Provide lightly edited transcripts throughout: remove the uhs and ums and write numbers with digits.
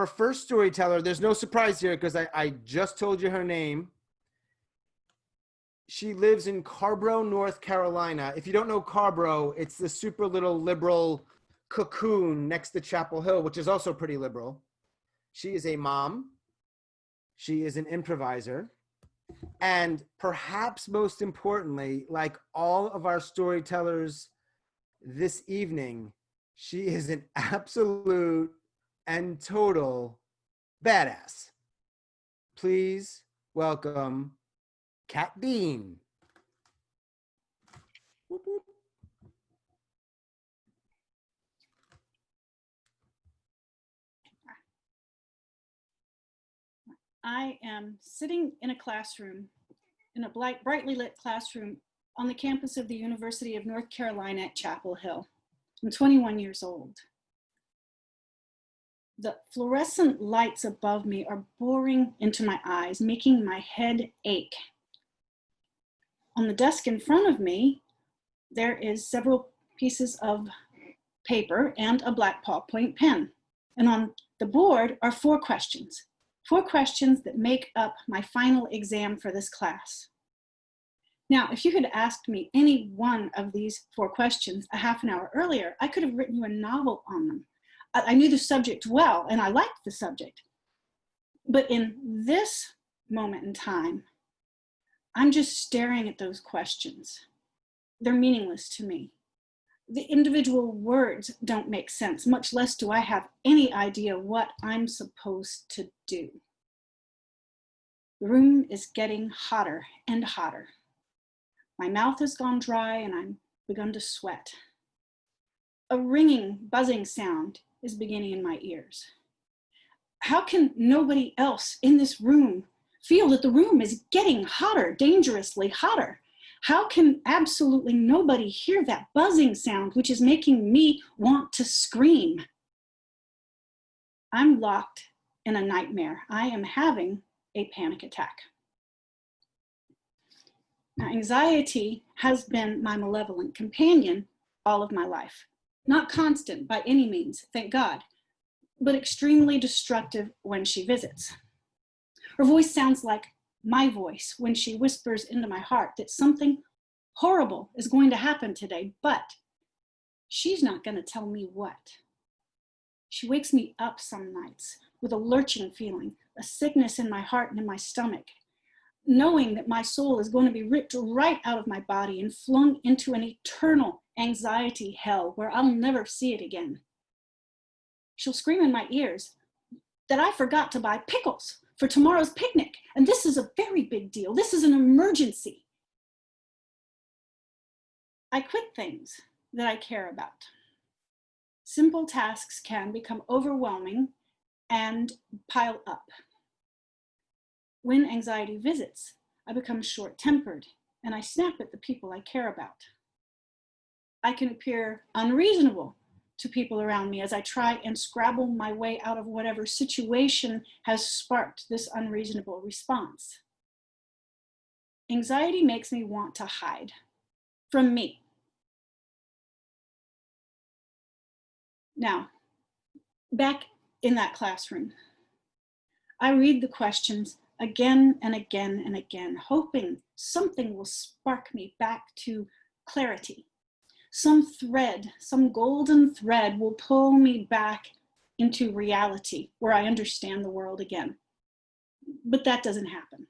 our first storyteller, there's no surprise here because I just told you her name. She lives in Carrboro, North Carolina. If you don't know Carrboro, it's the super little liberal cocoon next to Chapel Hill, which is also pretty liberal. She is a mom. She is an improviser. And perhaps most importantly, like all of our storytellers this evening, she is an absolute and total badass. Please welcome Kat Dean. Whoop, whoop. I am sitting in a classroom, in a brightly lit classroom on the campus of the University of North Carolina at Chapel Hill. I'm 21 years old. The fluorescent lights above me are boring into my eyes, making my head ache. On the desk in front of me, there is several pieces of paper and a black ballpoint pen. And on the board are 4 questions. 4 questions that make up my final exam for this class. Now, if you had asked me any one of these 4 questions a half an hour earlier, I could have written you a novel on them. I knew the subject well, and I liked the subject. But in this moment in time, I'm just staring at those questions. They're meaningless to me. The individual words don't make sense, much less do I have any idea what I'm supposed to do. The room is getting hotter and hotter. My mouth has gone dry and I'm begun to sweat. A ringing, buzzing sound is beginning in my ears. How can nobody else in this room feel that the room is getting hotter, dangerously hotter? How can absolutely nobody hear that buzzing sound, which is making me want to scream? I'm locked in a nightmare. I am having a panic attack. Now, anxiety has been my malevolent companion all of my life. Not constant by any means, thank God, but extremely destructive when she visits. Her voice sounds like my voice when she whispers into my heart that something horrible is going to happen today, but she's not going to tell me what. She wakes me up some nights with a lurching feeling, a sickness in my heart and in my stomach, knowing that my soul is going to be ripped right out of my body and flung into an eternal anxiety hell where I'll never see it again. She'll scream in my ears that I forgot to buy pickles for tomorrow's picnic, and this is a very big deal. This is an emergency. I quit things that I care about. Simple tasks can become overwhelming and pile up. When anxiety visits, I become short-tempered and I snap at the people I care about. I can appear unreasonable to people around me as I try and scrabble my way out of whatever situation has sparked this unreasonable response. Anxiety makes me want to hide from me. Now, back in that classroom, I read the questions again and again and again, hoping something will spark me back to clarity. Some thread, some golden thread will pull me back into reality where I understand the world again. But that doesn't happen.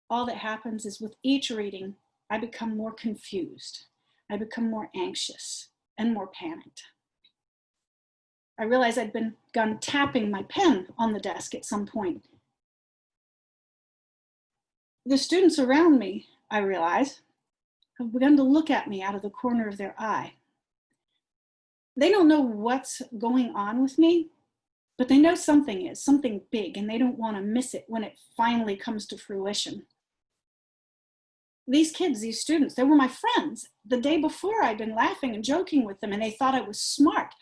All that happens is with each reading, I become more confused. I become more anxious and more panicked. I realized I'd begun tapping my pen on the desk at some point. The students around me, I realize, have begun to look at me out of the corner of their eye. They don't know what's going on with me, but they know something is, something big, and they don't want to miss it when it finally comes to fruition. These kids, these students, they were my friends. The day before I'd been laughing and joking with them and they thought I was smart.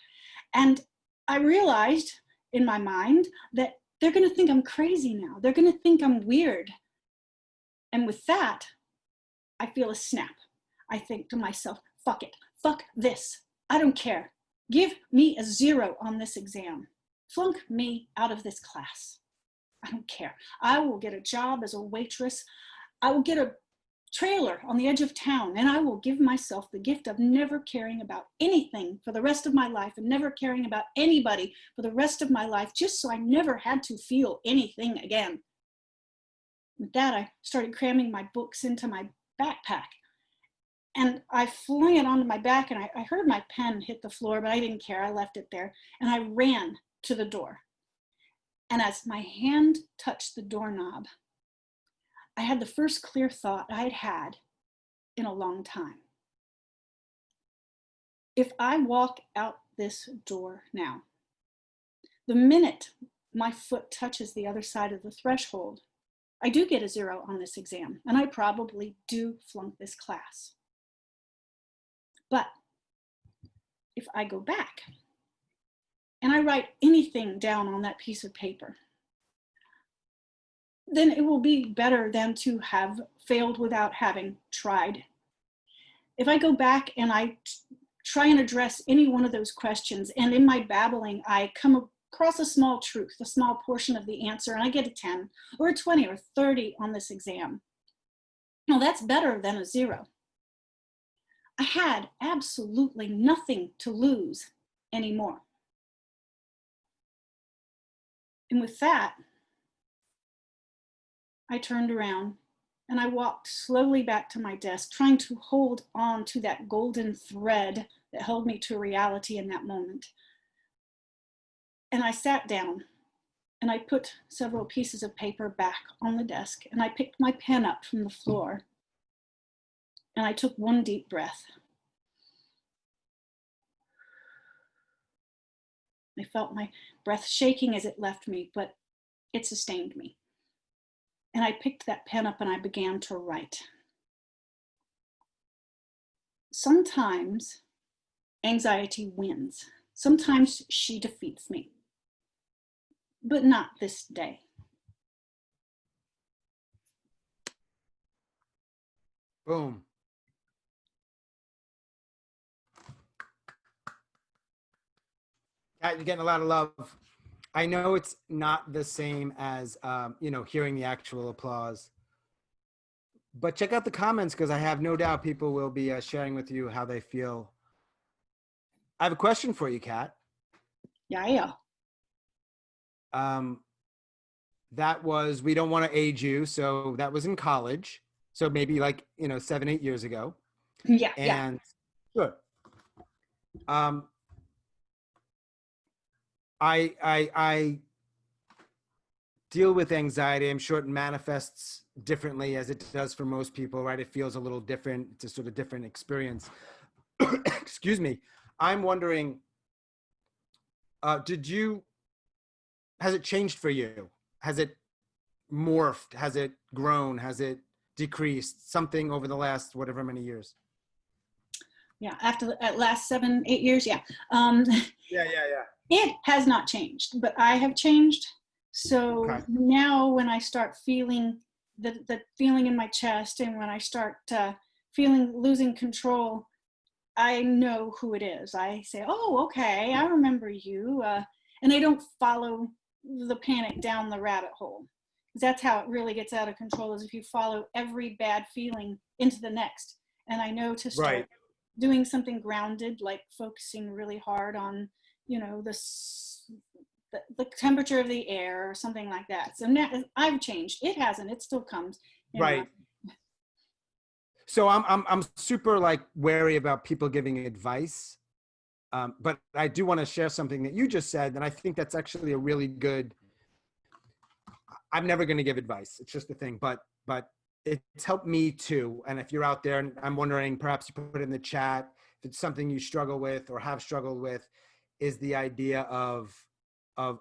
And I realized in my mind that they're going to think I'm crazy now. They're going to think I'm weird. And with that, I feel a snap. I think to myself, fuck it, fuck this. I don't care. Give me a 0 on this exam. Flunk me out of this class. I don't care. I will get a job as a waitress. I will get a trailer on the edge of town, and I will give myself the gift of never caring about anything for the rest of my life and never caring about anybody for the rest of my life, just so I never had to feel anything again. With that, I started cramming my books into my backpack, and I flung it onto my back, and I heard my pen hit the floor, but I didn't care. I left it there, and I ran to the door. And as my hand touched the doorknob, I had the first clear thought I'd had in a long time. If I walk out this door now, the minute my foot touches the other side of the threshold, I do get a 0 on this exam, and I probably do flunk this class. But if I go back and I write anything down on that piece of paper, then it will be better than to have failed without having tried. If I go back and I try and address any one of those questions, and in my babbling, I come across a small truth, a small portion of the answer, and I get a 10 or a 20 or 30 on this exam, well, that's better than a 0. I had absolutely nothing to lose anymore. And with that, I turned around and I walked slowly back to my desk, trying to hold on to that golden thread that held me to reality in that moment. And I sat down and I put several pieces of paper back on the desk, and I picked my pen up from the floor, and I took one deep breath. I felt my breath shaking as it left me, but it sustained me. And I picked that pen up and I began to write. Sometimes anxiety wins. Sometimes she defeats me. But not this day. Boom. Kat, you're getting a lot of love. I know it's not the same as, hearing the actual applause. But check out the comments, because I have no doubt people will be sharing with you how they feel. I have a question for you, Kat. Yeah. That was, we don't want to age you, so that was in college. So maybe 7-8 years ago. Yeah. And good. I deal with anxiety. I'm sure it manifests differently as it does for most people, right? It feels a little different. It's a sort of different experience. Excuse me. I'm wondering, has it changed for you? Has it morphed? Has it grown? Has it decreased? Something over the last whatever many years? Yeah, after the last 7-8 years, yeah. Yeah. It has not changed, but I have changed. So Okay. now when I start feeling the feeling in my chest, and when I start losing control, I know who it is. I say, oh, okay, I remember you. And I don't follow the panic down the rabbit hole. That's how it really gets out of control, is if you follow every bad feeling into the next. And I know to start doing something grounded, like focusing really hard on, the temperature of the air or something like that. So now I've changed. It hasn't. It still comes. Right. So I'm super wary about people giving advice, but I do want to share something that you just said, and I think that's actually a really good. I'm never going to give advice. It's just a thing, but it's helped me too. And if you're out there, and I'm wondering, perhaps you put it in the chat, if it's something you struggle with or have struggled with, is the idea of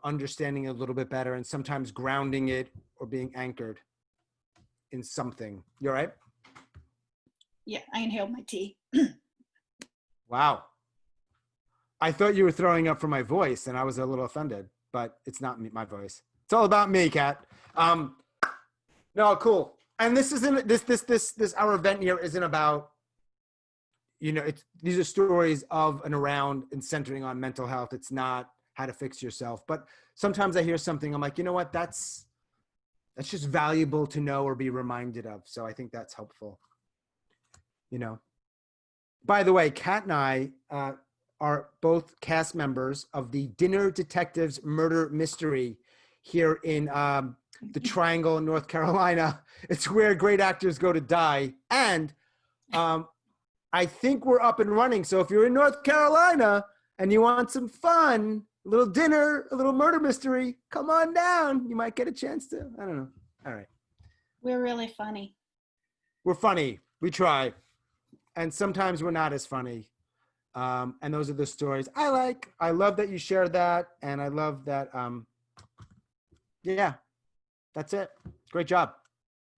understanding it a little bit better, and sometimes grounding it or being anchored in something. You all right? Yeah, I inhaled my tea. Wow. I thought you were throwing up for my voice, and I was a little offended, but it's not my voice. It's all about me, Kat. No, cool. And this isn't this our event here isn't about, these are stories of and around and centering on mental health. It's not how to fix yourself. But sometimes I hear something, I'm like, you know what, that's just valuable to know or be reminded of. So I think that's helpful. You know, by the way, Kat and I are both cast members of the Dinner Detectives Murder Mystery here in the Triangle in North Carolina. It's where great actors go to die. And I think we're up and running. So if you're in North Carolina and you want some fun, a little dinner, a little murder mystery, come on down. You might get a chance to. I don't know. All right. We're really funny. We're funny. We try. And sometimes we're not as funny. And those are the stories I like. I love that you shared that. And I love that. Yeah, that's it. Great job.